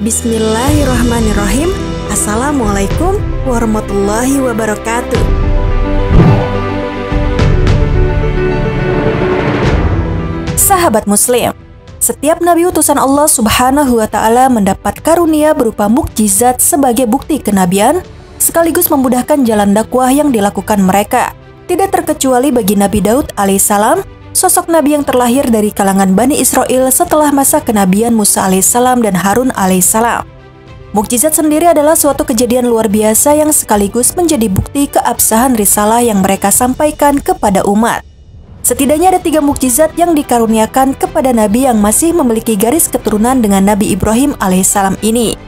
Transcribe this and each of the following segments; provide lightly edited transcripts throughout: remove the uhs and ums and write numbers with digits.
Bismillahirrahmanirrahim. Assalamualaikum warahmatullahi wabarakatuh. Sahabat Muslim, setiap nabi utusan Allah Subhanahu wa Ta'ala mendapat karunia berupa mukjizat sebagai bukti kenabian, sekaligus memudahkan jalan dakwah yang dilakukan mereka. Tidak terkecuali bagi Nabi Daud alaihissalam, sosok nabi yang terlahir dari kalangan Bani Israel setelah masa kenabian Musa alaihissalam dan Harun alaihissalam. Mukjizat sendiri adalah suatu kejadian luar biasa yang sekaligus menjadi bukti keabsahan risalah yang mereka sampaikan kepada umat. Setidaknya ada 3 mukjizat yang dikaruniakan kepada nabi yang masih memiliki garis keturunan dengan Nabi Ibrahim alaihissalam ini.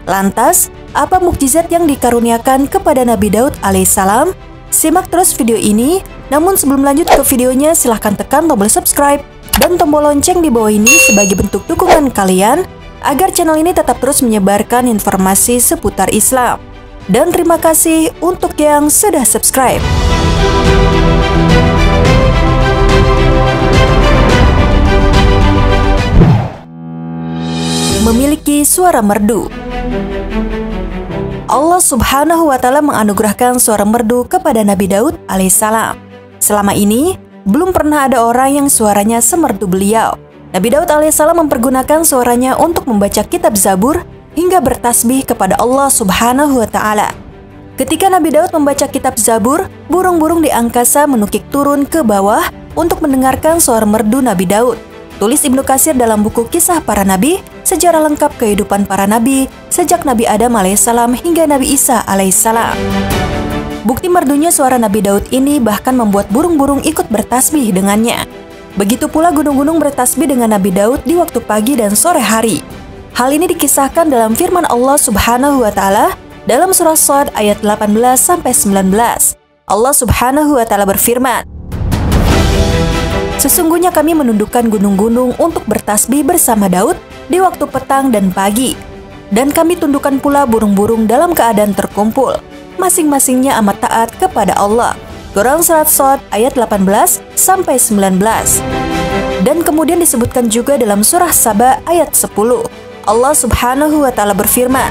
Lantas, apa mukjizat yang dikaruniakan kepada Nabi Daud alaihissalam? Simak terus video ini, namun sebelum lanjut ke videonya silahkan tekan tombol subscribe dan tombol lonceng di bawah ini sebagai bentuk dukungan kalian agar channel ini tetap terus menyebarkan informasi seputar Islam. Dan terima kasih untuk yang sudah subscribe. Memiliki suara merdu. Allah Subhanahu wa Ta'ala menganugerahkan suara merdu kepada Nabi Daud alaihissalam. Selama ini, belum pernah ada orang yang suaranya semerdu beliau. Nabi Daud alaihissalam mempergunakan suaranya untuk membaca kitab Zabur hingga bertasbih kepada Allah Subhanahu wa Ta'ala. Ketika Nabi Daud membaca kitab Zabur, burung-burung di angkasa menukik turun ke bawah untuk mendengarkan suara merdu Nabi Daud. Tulis Ibnu Katsir dalam buku Kisah Para Nabi, sejarah lengkap kehidupan para nabi sejak Nabi Adam alaihissalam hingga Nabi Isa alaihissalam. Bukti merdunya suara Nabi Daud ini bahkan membuat burung-burung ikut bertasbih dengannya. Begitu pula gunung-gunung bertasbih dengan Nabi Daud di waktu pagi dan sore hari. Hal ini dikisahkan dalam firman Allah Subhanahu wa Ta'ala dalam surah Shad ayat 18-19. Allah Subhanahu wa Ta'ala berfirman, "Sesungguhnya kami menundukkan gunung-gunung untuk bertasbih bersama Daud di waktu petang dan pagi. Dan kami tundukkan pula burung-burung dalam keadaan terkumpul, masing-masingnya amat taat kepada Allah." Quran Surat Shad ayat 18-19. Dan kemudian disebutkan juga dalam surah Saba ayat 10. Allah Subhanahu wa Ta'ala berfirman,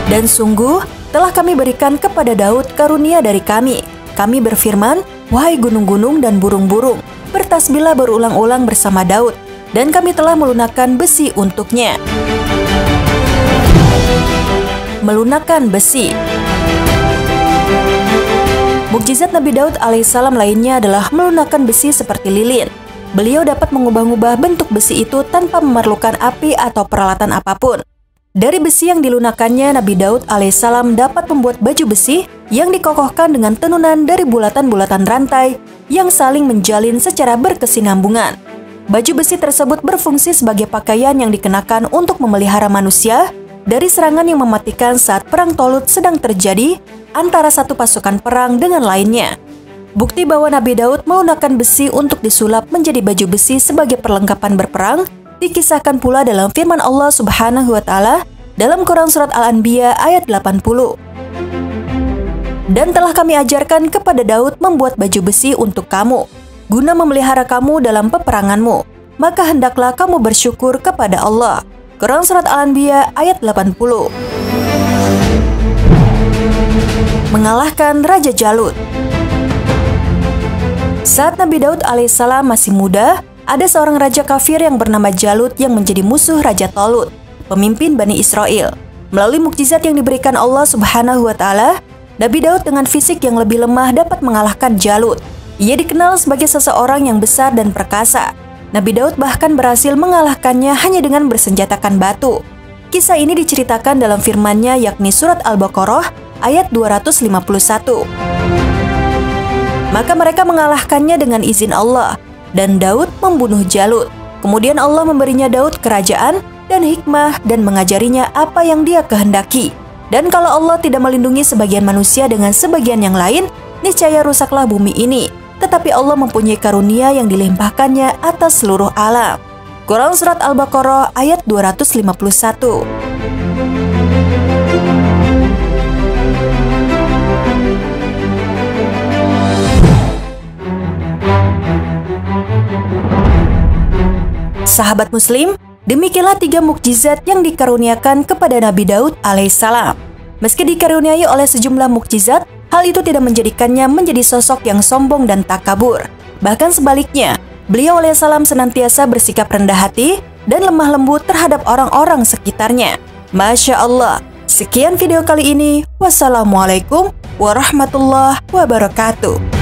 "Dan sungguh telah kami berikan kepada Daud karunia dari kami. Kami berfirman, wahai gunung-gunung dan burung-burung, bertasbihlah berulang-ulang bersama Daud, dan kami telah melunakkan besi untuknya." Melunakkan besi. Mukjizat Nabi Daud alaihissalam lainnya adalah melunakkan besi seperti lilin. Beliau dapat mengubah-ubah bentuk besi itu tanpa memerlukan api atau peralatan apapun. Dari besi yang dilunakannya, Nabi Daud alaihissalam dapat membuat baju besi yang dikokohkan dengan tenunan dari bulatan-bulatan rantai yang saling menjalin secara berkesinambungan. Baju besi tersebut berfungsi sebagai pakaian yang dikenakan untuk memelihara manusia dari serangan yang mematikan saat perang Tolut sedang terjadi antara satu pasukan perang dengan lainnya. Bukti bahwa Nabi Daud melunakkan besi untuk disulap menjadi baju besi sebagai perlengkapan berperang dikisahkan pula dalam firman Allah Subhanahu wa Ta'ala dalam Quran Surat Al-Anbiya ayat 80. "Dan telah kami ajarkan kepada Daud membuat baju besi untuk kamu, guna memelihara kamu dalam peperanganmu, maka hendaklah kamu bersyukur kepada Allah." Quran Surat Al-Anbiya ayat 80. Mengalahkan Raja Jalut. Saat Nabi Daud alaihissalam masih muda, ada seorang raja kafir yang bernama Jalut yang menjadi musuh Raja Tolut, pemimpin Bani Israel. Melalui mukjizat yang diberikan Allah Subhanahu wa Ta'ala, Nabi Daud dengan fisik yang lebih lemah dapat mengalahkan Jalut. Ia dikenal sebagai seseorang yang besar dan perkasa. Nabi Daud bahkan berhasil mengalahkannya hanya dengan bersenjatakan batu. Kisah ini diceritakan dalam firman-Nya yakni surat Al-Baqarah ayat 251. Maka mereka mengalahkannya dengan izin Allah, dan Daud membunuh Jalut. Kemudian Allah memberinya Daud kerajaan dan hikmah dan mengajarinya apa yang dia kehendaki. Dan kalau Allah tidak melindungi sebagian manusia dengan sebagian yang lain, niscaya rusaklah bumi ini. Tetapi Allah mempunyai karunia yang dilimpahkannya atas seluruh alam. Quran Surat Al-Baqarah ayat 251. Sahabat Muslim, Demikianlah 3 mukjizat yang dikaruniakan kepada Nabi Daud alaihissalam. Meski dikaruniai oleh sejumlah mukjizat, hal itu tidak menjadikannya menjadi sosok yang sombong dan takabur. Bahkan sebaliknya, beliau alaihissalam senantiasa bersikap rendah hati dan lemah lembut terhadap orang-orang sekitarnya. Masya Allah. Sekian video kali ini. Wassalamualaikum warahmatullahi wabarakatuh.